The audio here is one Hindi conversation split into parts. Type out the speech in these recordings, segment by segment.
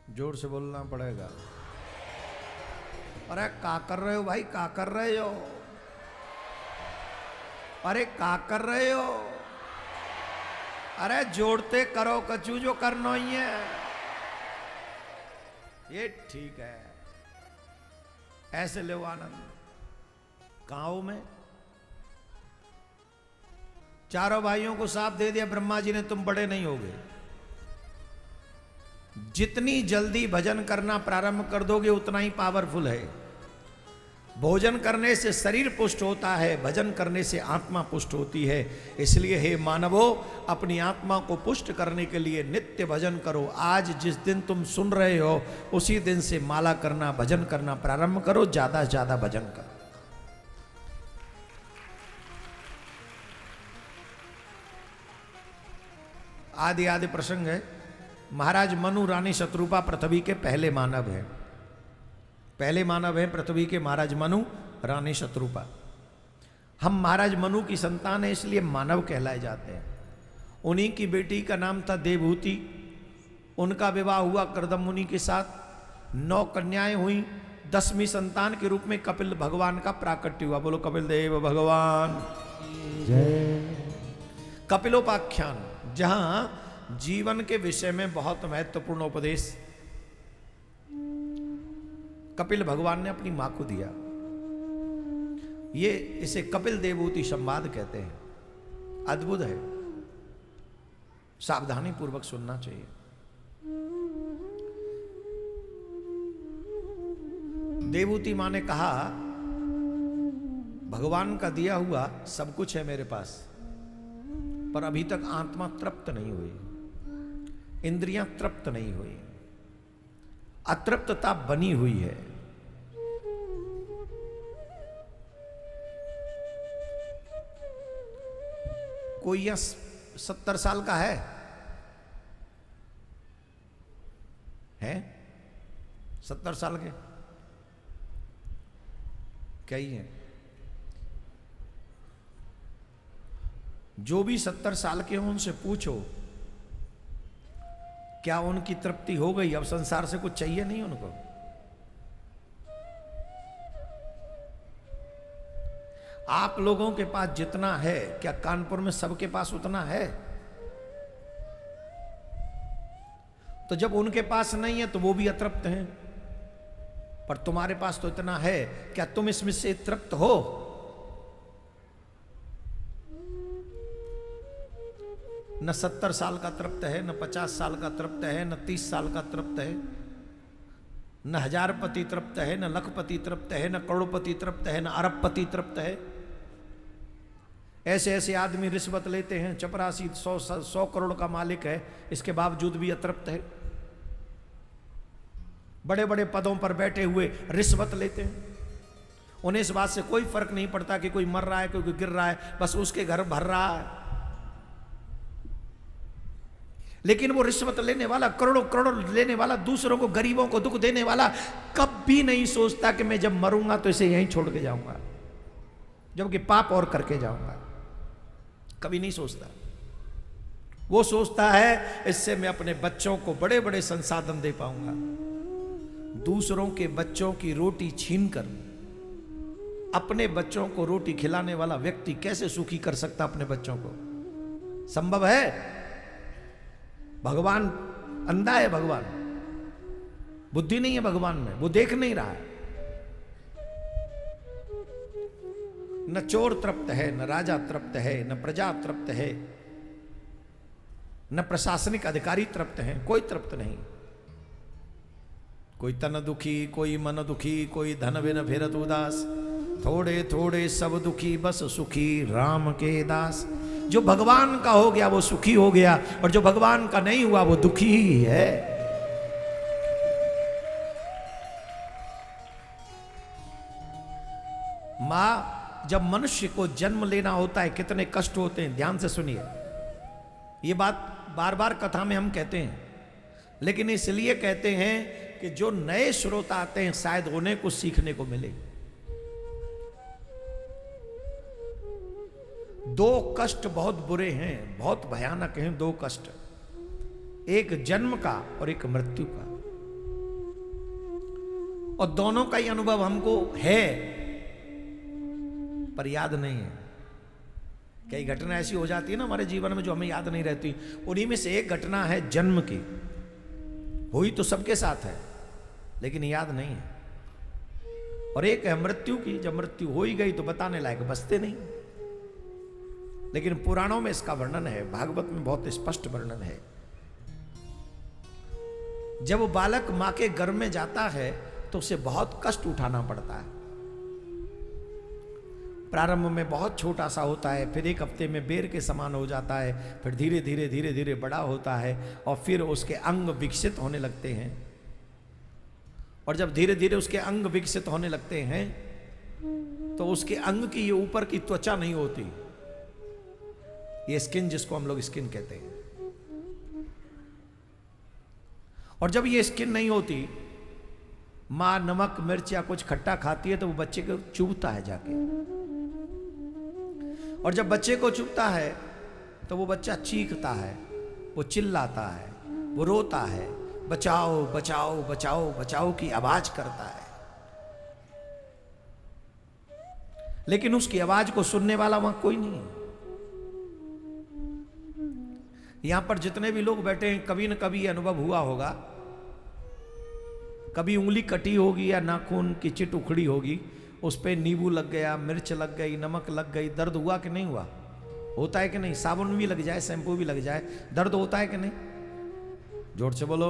जोर से बोलना पड़ेगा। अरे क्या कर रहे हो भाई, क्या कर रहे हो? अरे क्या कर रहे हो? अरे जोड़ते करो कचू, जो करना ही है। ये ठीक है, ऐसे ले आनंद। गांव में चारों भाइयों को साफ दे दिया ब्रह्मा जी ने, तुम बड़े नहीं होगे। जितनी जल्दी भजन करना प्रारंभ कर दोगे उतना ही पावरफुल है। भोजन करने से शरीर पुष्ट होता है, भजन करने से आत्मा पुष्ट होती है। इसलिए हे मानवो, अपनी आत्मा को पुष्ट करने के लिए नित्य भजन करो। आज जिस दिन तुम सुन रहे हो उसी दिन से माला करना, भजन करना प्रारंभ करो। ज्यादा से ज्यादा भजन करो। आदि आदि प्रसंग है। महाराज मनु रानी शत्रुपा पृथ्वी के पहले मानव हैं। पहले मानव हैं पृथ्वी के महाराज मनु, रानी शत्रुपा। हम महाराज मनु की संतान है, इसलिए मानव कहलाए जाते हैं। उन्हीं की बेटी का नाम था देवहूति। उनका विवाह हुआ कर्दम मुनि के साथ। 9 कन्याएं हुई। 10वीं संतान के रूप में कपिल भगवान का प्राकट्य हुआ। बोलो कपिल देव भगवान जय। कपिलोपाख्यान, जहां जीवन के विषय में बहुत महत्वपूर्ण उपदेश कपिल भगवान ने अपनी मां को दिया। ये इसे कपिल देवहूति संवाद कहते हैं। अद्भुत है, सावधानी पूर्वक सुनना चाहिए। देवहूति मां ने कहा, भगवान का दिया हुआ सब कुछ है मेरे पास, पर अभी तक आत्मा तृप्त नहीं हुई, इंद्रियां तृप्त नहीं हुई, अतृप्तता बनी हुई है। कोई यह 70 साल का है? 70 साल के क्या ही है? जो भी 70 साल के हों उनसे पूछो, क्या उनकी तृप्ति हो गई? अब संसार से कुछ चाहिए नहीं उनको। आप लोगों के पास जितना है, क्या कानपुर में सबके पास उतना है? तो जब उनके पास नहीं है तो वो भी अतृप्त हैं, पर तुम्हारे पास तो इतना है, क्या तुम इसमें से तृप्त हो? न 70 साल का तृप्त है, न 50 साल का तृप्त है, न 30 साल का तृप्त है, न 1000पति तृप्त है, न लखपति तृप्त है, न करोड़पति तृप्त है, न अरबपति तृप्त है। ऐसे ऐसे आदमी रिश्वत लेते हैं, चपरासी 100 करोड़ का मालिक है, इसके बावजूद भी अतृप्त है। बड़े बड़े पदों पर बैठे हुए रिश्वत लेते हैं। उन्हें इस बात से कोई फर्क नहीं पड़ता कि कोई मर रहा है, कोई गिर रहा है, बस उसके घर भर रहा है। लेकिन वो रिश्वत लेने वाला, करोड़ों करोड़ों लेने वाला, दूसरों को, गरीबों को दुख देने वाला कभी नहीं सोचता कि मैं जब मरूंगा तो इसे यहीं छोड़ के जाऊंगा, जबकि पाप और करके जाऊंगा। कभी नहीं सोचता। वो सोचता है इससे मैं अपने बच्चों को बड़े बड़े संसाधन दे पाऊंगा। दूसरों के बच्चों की रोटी छीनकर अपने बच्चों को रोटी खिलाने वाला व्यक्ति कैसे सुखी कर सकता अपने बच्चों को? संभव है? भगवान अंधा है, भगवान बुद्धि नहीं है भगवान में, वो देख नहीं रहा है। न चोर तृप्त है, न राजा तृप्त है, न प्रजा तृप्त है, न प्रशासनिक अधिकारी तृप्त है, कोई तृप्त नहीं। कोई तन दुखी, कोई मन दुखी, कोई धन बिन फिरत उदास, थोड़े थोड़े सब दुखी, बस सुखी राम के दास। जो भगवान का हो गया वो सुखी हो गया, और जो भगवान का नहीं हुआ वो दुखी ही है। मां, जब मनुष्य को जन्म लेना होता है कितने कष्ट होते हैं, ध्यान से सुनिए। ये बात बार बार कथा में हम कहते हैं, लेकिन इसलिए कहते हैं कि जो नए श्रोता आते हैं शायद उन्हें कुछ सीखने को मिले। 2 कष्ट बहुत बुरे हैं, बहुत भयानक हैं 2 कष्ट, एक जन्म का और एक मृत्यु का। और दोनों का ही अनुभव हमको है, पर याद नहीं है। कई घटना ऐसी हो जाती है ना हमारे जीवन में जो हमें याद नहीं रहती। उन्हीं में से एक घटना है जन्म की, हुई तो सबके साथ है लेकिन याद नहीं है। और एक है मृत्यु की, जब मृत्यु हो ही गई तो बताने लायक बचते नहीं। लेकिन पुराणों में इसका वर्णन है, भागवत में बहुत स्पष्ट वर्णन है। जब वो बालक मां के गर्भ में जाता है तो उसे बहुत कष्ट उठाना पड़ता है। प्रारंभ में बहुत छोटा सा होता है, फिर एक हफ्ते में बेर के समान हो जाता है, फिर धीरे धीरे धीरे धीरे बड़ा होता है और फिर उसके अंग विकसित होने लगते हैं। और जब धीरे धीरे उसके अंग विकसित होने लगते हैं तो उसके अंग की ये ऊपर की त्वचा नहीं होती, ये स्किन जिसको हम लोग स्किन कहते हैं। और जब ये स्किन नहीं होती, मां नमक मिर्च या कुछ खट्टा खाती है तो वो बच्चे को चुभता है जाके। और जब बच्चे को चुभता है तो वो बच्चा चीखता है, वो चिल्लाता है, वो रोता है, बचाओ बचाओ बचाओ बचाओ की आवाज करता है। लेकिन उसकी आवाज को सुनने वाला वहां कोई नहीं है। यहां पर जितने भी लोग बैठे हैं, कभी न कभी ये अनुभव हुआ होगा। कभी उंगली कटी होगी या नाखून की चिट उखड़ी होगी, उस पे नींबू लग गया, मिर्च लग गई, नमक लग गई, दर्द हुआ कि नहीं हुआ? होता है कि नहीं? साबुन भी लग जाए, शैम्पू भी लग जाए, दर्द होता है कि नहीं? जोर से बोलो।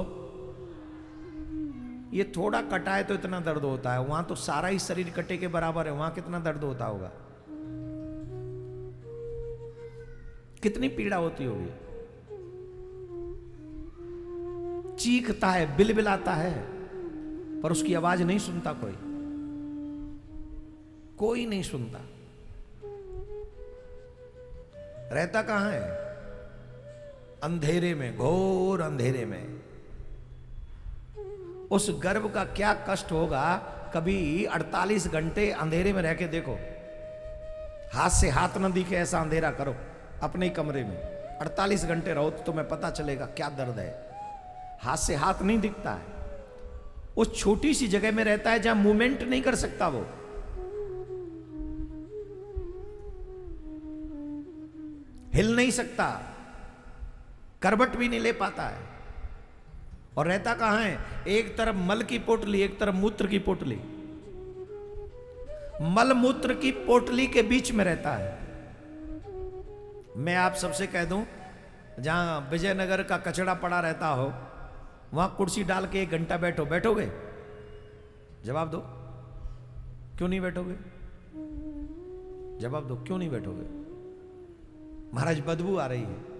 ये थोड़ा कटा है तो इतना दर्द होता है, वहां तो सारा ही शरीर कटे के बराबर है, वहां कितना दर्द होता होगा, कितनी पीड़ा होती होगी। चीखता है, बिलबिलाता है, पर उसकी आवाज नहीं सुनता कोई, कोई नहीं सुनता। रहता कहां है? अंधेरे में, घोर अंधेरे में। उस गर्भ का क्या कष्ट होगा। कभी 48 घंटे अंधेरे में रह के देखो, हाथ से हाथ न दिखे ऐसा अंधेरा करो अपने कमरे में, 48 घंटे रहो तो तुम्हें पता चलेगा क्या दर्द है। हाथ से हाथ नहीं दिखता है, उस छोटी सी जगह में रहता है जहां मूवमेंट नहीं कर सकता, वो हिल नहीं सकता, करवट भी नहीं ले पाता है। और रहता कहां है? एक तरफ मल की पोटली, एक तरफ मूत्र की पोटली। मल मूत्र की पोटली के बीच में रहता है। मैं आप सबसे कह दूं, जहां विजयनगर का कचड़ा पड़ा रहता हो, वहां कुर्सी डाल के 1 घंटा बैठो, बैठोगे? जवाब दो, क्यों नहीं बैठोगे? जवाब दो, क्यों नहीं बैठोगे? महाराज बदबू आ रही है।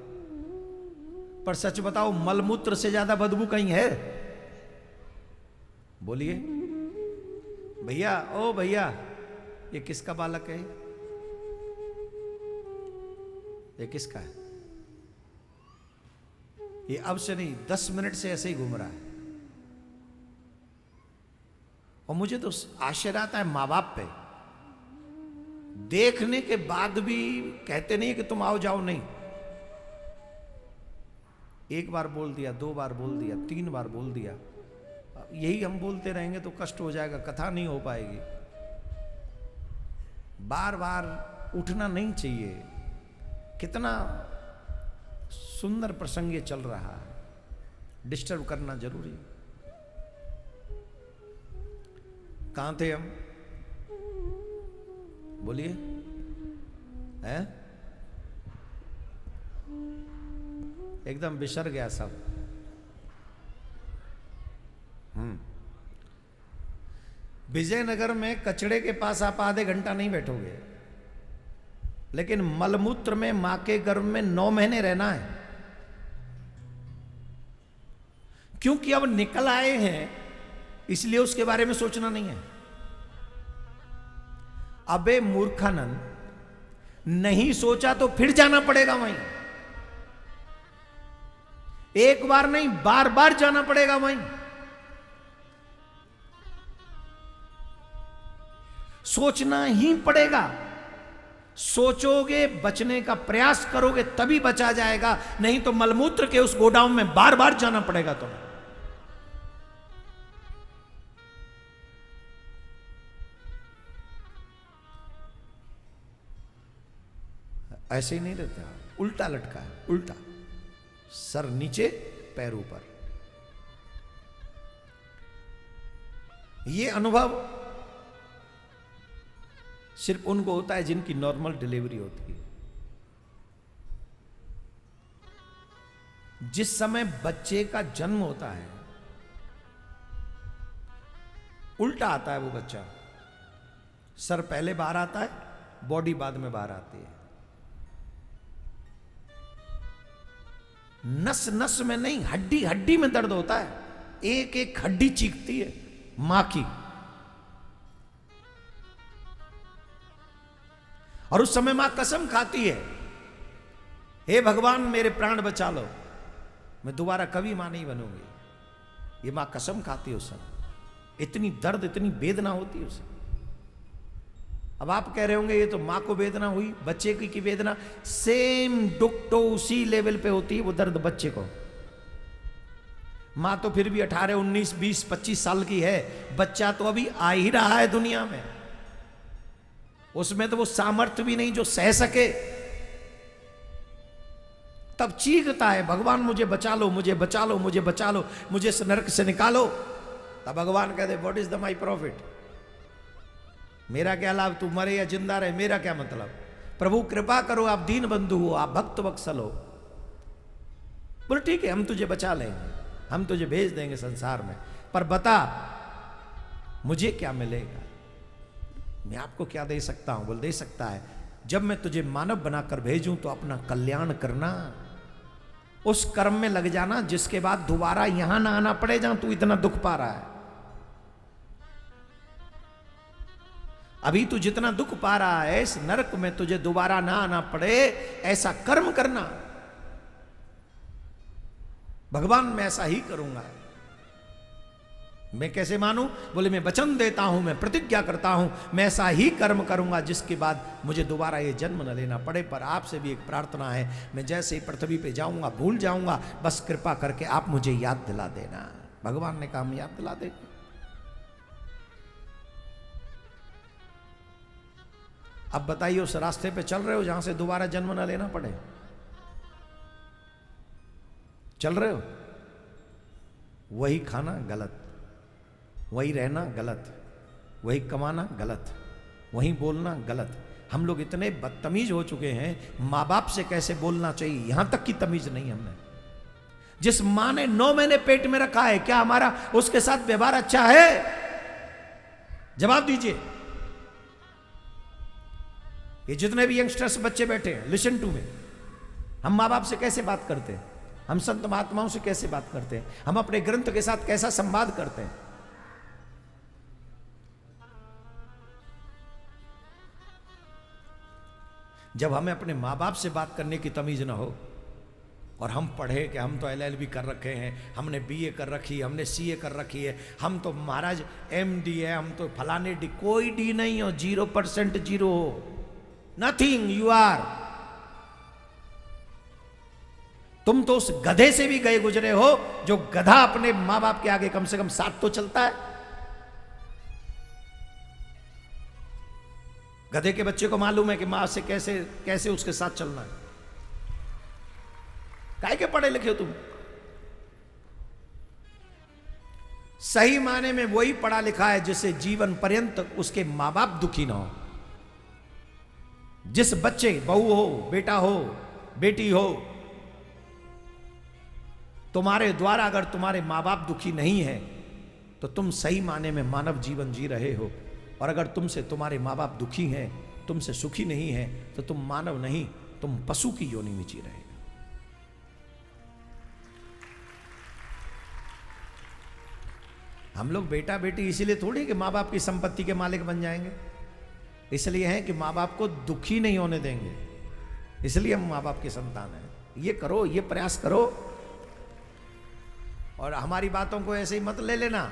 पर सच बताओ, मलमूत्र से ज्यादा बदबू कहीं है? बोलिए भैया, ओ भैया, ये किसका बालक है? ये किसका है? ये अब से नहीं, 10 मिनट से ऐसे ही घूम रहा है। और मुझे तो आश्चर्य आता है मां बाप पे, देखने के बाद भी कहते नहीं कि तुम आओ जाओ, नहीं। 1 बार बोल दिया, 2 बार बोल दिया, 3 बार बोल दिया। यही हम बोलते रहेंगे तो कष्ट हो जाएगा, कथा नहीं हो पाएगी। बार बार उठना नहीं चाहिए। कितना सुंदर प्रसंग ये चल रहा है, डिस्टर्ब करना जरूरी। कहां थे हम? बोलिए, हैं? एकदम बिसर गया सब। विजयनगर में कचड़े के पास आप आधे घंटा नहीं बैठोगे, लेकिन मलमूत्र में मां के गर्भ में 9 महीने रहना है। क्योंकि अब निकल आए हैं, इसलिए उसके बारे में सोचना नहीं है। अबे मूर्खानंद, नहीं सोचा तो फिर जाना पड़ेगा वहीं। एक बार नहीं, बार बार जाना पड़ेगा वहीं। सोचना ही पड़ेगा। सोचोगे, बचने का प्रयास करोगे तभी बचा जाएगा, नहीं तो मलमूत्र के उस गोडाउन में बार बार जाना पड़ेगा तुम्हें। ऐसे ही नहीं रहता, उल्टा लटका है, उल्टा, सर नीचे पैर ऊपर। ये अनुभव सिर्फ उनको होता है जिनकी नॉर्मल डिलीवरी होती है। जिस समय बच्चे का जन्म होता है उल्टा आता है वो बच्चा, सर पहले बाहर आता है, बॉडी बाद में बाहर आती है। नस नस में नहीं, हड्डी हड्डी में दर्द होता है, एक एक हड्डी चीखती है मां की। और उस समय मां कसम खाती है, हे भगवान मेरे प्राण बचा लो, मैं दोबारा कभी मां नहीं बनूंगी। ये मां कसम खाती है उस समय, इतनी दर्द इतनी वेदना होती है उसे। अब आप कह रहे होंगे ये तो मां को वेदना हुई, बच्चे की वेदना सेम डुक्टो उसी लेवल पे होती है वो दर्द बच्चे को। मां तो फिर भी 18, 19, 20, 25 साल की है, बच्चा तो अभी आ ही रहा है दुनिया में, उसमें तो वो सामर्थ्य भी नहीं जो सह सके। तब चीखता है भगवान मुझे बचा लो, मुझे बचा लो, मुझे बचा लो, मुझे इस नरक से निकालो। तब भगवान कहते what is the my profit, मेरा क्या लाभ, तू मरे या जिंदा रहे मेरा क्या मतलब। प्रभु कृपा करो, आप दीन बंधु हो, आप भक्त वत्सल हो। बोले ठीक है हम तुझे बचा लेंगे, हम तुझे भेज देंगे संसार में, पर बता मुझे क्या मिलेगा, मैं आपको क्या दे सकता हूं। बोल दे सकता है, जब मैं तुझे मानव बनाकर भेजूं तो अपना कल्याण करना, उस कर्म में लग जाना जिसके बाद दोबारा यहां ना आना पड़े जहां तू इतना दुख पा रहा है। अभी तू जितना दुख पा रहा है इस नरक में तुझे दोबारा ना आना पड़े, ऐसा कर्म करना। भगवान मैं ऐसा ही करूंगा। मैं कैसे मानूं? बोले मैं वचन देता हूं, मैं प्रतिज्ञा करता हूं, मैं ऐसा ही कर्म करूंगा जिसके बाद मुझे दोबारा ये जन्म न लेना पड़े। पर आपसे भी एक प्रार्थना है, मैं जैसे ही पृथ्वी पे जाऊंगा भूल जाऊंगा, बस कृपा करके आप मुझे याद दिला देना। भगवान ने कहा हम याद दिला देंगे। अब बताइए उस रास्ते पे चल रहे हो जहां से दोबारा जन्म न लेना पड़े? चल रहे हो? वही खाना गलत, वही रहना गलत, वही कमाना गलत, वही बोलना गलत। हम लोग इतने बदतमीज हो चुके हैं, माँ बाप से कैसे बोलना चाहिए यहां तक की तमीज नहीं हमने। जिस मां ने 9 महीने पेट में रखा है, क्या हमारा उसके साथ व्यवहार अच्छा है? जवाब दीजिए। ये जितने भी यंगस्टर्स बच्चे बैठे हैं, लिसन टू मी, हम माँ बाप से कैसे बात करते हैं, हम संत महात्माओं से कैसे बात करते हैं, हम अपने ग्रंथ के साथ कैसा संवाद करते हैं। जब हमें अपने माँ बाप से बात करने की तमीज ना हो, और हम पढ़े कि हम तो LLB कर रखे हैं, हमने BA कर रखी है, हमने CA कर रखी है, हम तो महाराज MD है, हम तो फलाने डी, कोई डी नहीं हो, 0% जीरो हो, नथिंग यू आर। तुम तो उस गधे से भी गए गुजरे हो जो गधा अपने मां बाप के आगे कम से कम साथ तो चलता है। गधे के बच्चे को मालूम है कि मां से कैसे कैसे उसके साथ चलना है। काहे के पढ़े लिखे हो तुम? सही माने में वही पढ़ा लिखा है जिससे जीवन पर्यंत उसके मां बाप दुखी ना हो। जिस बच्चे, बहू हो, बेटा हो, बेटी हो, तुम्हारे द्वारा अगर तुम्हारे मां बाप दुखी नहीं है तो तुम सही माने में मानव जीवन जी रहे हो। और अगर तुमसे तुम्हारे मां बाप दुखी हैं, तुमसे सुखी नहीं है, तो तुम मानव नहीं, तुम पशु की योनि में जी रहे हो। हम लोग बेटा बेटी इसीलिए थोड़ी कि मां बाप की संपत्ति के मालिक बन जाएंगे, इसलिए है कि मां बाप को दुखी नहीं होने देंगे, इसलिए हम मां बाप के संतान हैं। ये करो, ये प्रयास करो, और हमारी बातों को ऐसे ही मत ले लेना।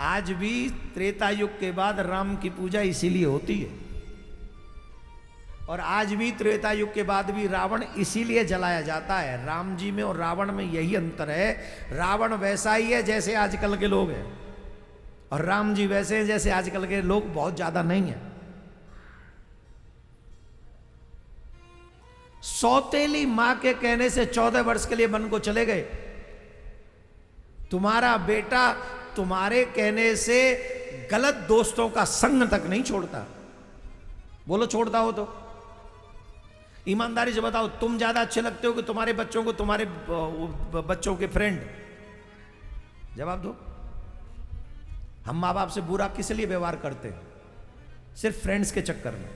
आज भी त्रेता युग के बाद राम की पूजा इसीलिए होती है, और आज भी त्रेता युग के बाद भी रावण इसीलिए जलाया जाता है। राम जी में और रावण में यही अंतर है, रावण वैसा ही है जैसे आजकल के लोग हैं, और राम जी वैसे हैं जैसे आजकल के लोग बहुत ज्यादा नहीं है। सौतेली मां के कहने से 14 वर्ष के लिए वन को चले गए। तुम्हारा बेटा तुम्हारे कहने से गलत दोस्तों का संग तक नहीं छोड़ता। बोलो छोड़ता हो तो ईमानदारी से बताओ, तुम ज्यादा अच्छे लगते हो कि तुम्हारे बच्चों को तुम्हारे बच्चों के फ्रेंड? जवाब दो। हम माँ बाप से बुरा किस लिए व्यवहार करते हैं? सिर्फ फ्रेंड्स के चक्कर में।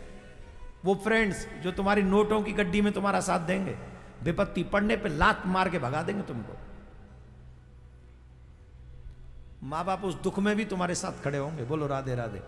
वो फ्रेंड्स जो तुम्हारी नोटों की गड्डी में तुम्हारा साथ देंगे, विपत्ति पड़ने पे लात मार के भगा देंगे तुमको। माँ बाप उस दुख में भी तुम्हारे साथ खड़े होंगे। बोलो राधे राधे।